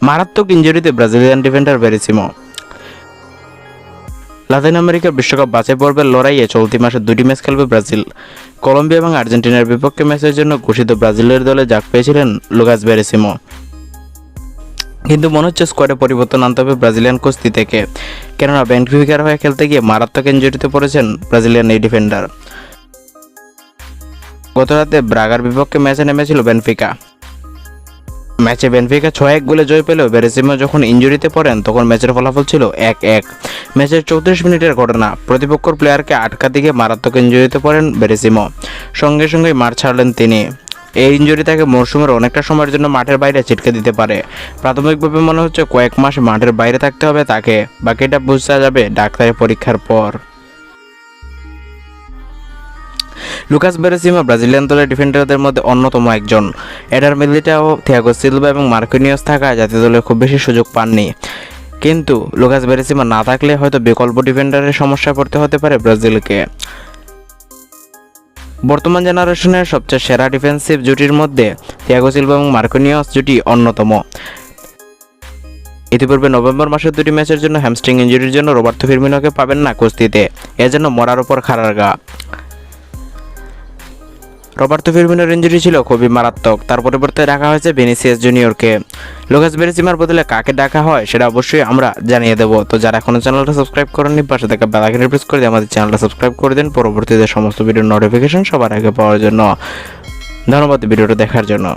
মারাত্মক ইনজুরিতে Brazilian defender ভেরিসিমো। Latin আমেরিকার বিশ্বকাপ বাছাই পর্বের লড়াইয়ে চলতি মাসে 2টি ম্যাচ খেলবে ব্রাজিল। কলম্বিয়া এবং আর্জেন্টিনার বিপক্ষে ম্যাচের জন্য ঘোষিত ব্রাজিলের দলে ডাক পেয়েছিলেন লুকাস ভেরিসিমো, কিন্তু মনে হচ্ছে স্কোয়াডে পরিবর্তন আনতে হবে ব্রাজিলিয়ান কুস্তি থেকে, কেননা বেনফিকার হয়ে খেলতে গিয়ে মারাত্মক ইনজুরিতে পড়েছেন ব্রাজিলিয়ান এই ডিফেন্ডার। গতরাতে ব্রাগার বিপক্ষে ম্যাচে নেমেছিল বেনফিকা। ম্যাচে বেনফিকা 6-1 গোলে জয় পেলেও ভেরিসিমো যখন ইনজুরিতে পড়েন তখন ম্যাচের ফলাফল ছিল 1-1। ম্যাচের 34 মিনিটের ঘটনা, প্রতিপক্ষের প্লেয়ারকে আটকাতে গিয়ে মারাত্মক ইনজুরিতে পড়েন ভেরিসিমো, সঙ্গে সঙ্গেই মাঠ ছাড়লেন তিনি। এই ইনজুরি তাকে মরশুমের অনেকটা সময়ের জন্য মাঠের বাইরে ছিটকে দিতে পারে। প্রাথমিকভাবে মনে হচ্ছে কয়েক মাস মাঠের বাইরে থাকতে হবে তাকে, বাকিটা বোঝা যাবে ডাক্তারের পরীক্ষার পর। লুকাস ভেরিসিমো ব্রাজিলিয়ান দলের ডিফেন্ডারদের মধ্যে অন্যতম একজন। এডার মিলিটাও, থিয়াগো সিলভা এবং মার্কিনিয়স থাকা জাতীয় দলে খুব বেশি সুযোগ পাননি, কিন্তু লুকাস ভেরিসিমো না থাকলে হয়তো বিকল্প ডিফেন্ডারের সমস্যায় পড়তে হতে পারে ব্রাজিলকে। বর্তমান জেনারেশনের সবচেয়ে সেরা ডিফেন্সিভ জুটির মধ্যে থিয়াগো সিলভা এবং মার্কিনিয়স জুটি অন্যতম। ইতিপূর্বে নভেম্বর মাসের 2টি ম্যাচের জন্য হ্যামস্ট্রিং ইনজুরির জন্য রবার্তো ফিরমিনোকে পাবেন না কুস্তিতে, এজন্য মরার উপর খাড়ার গা। রবার্তো ফিরমিনোর ইনজুরি ছিল খুবই মারাত্মক, তার পরিবর্তে ডাকা হয়েছে ভিনিসিয়াস জুনিয়রকে। লুকাস ভেরিসিমোর বদলে কাকে ডাকা হয় সেটা অবশ্যই আমরা জানিয়ে দেব। তো যারা এখনো চ্যানেলটা সাবস্ক্রাইব করেননি, পাশে থাকা বেল আইকনে প্রেস করে দিয়ে আমাদের চ্যানেলটা সাবস্ক্রাইব করে দিন পরবর্তীতে সমস্ত ভিডিওর নোটিফিকেশন সবার আগে পাওয়ার জন্য। ধন্যবাদ ভিডিওটা দেখার জন্য।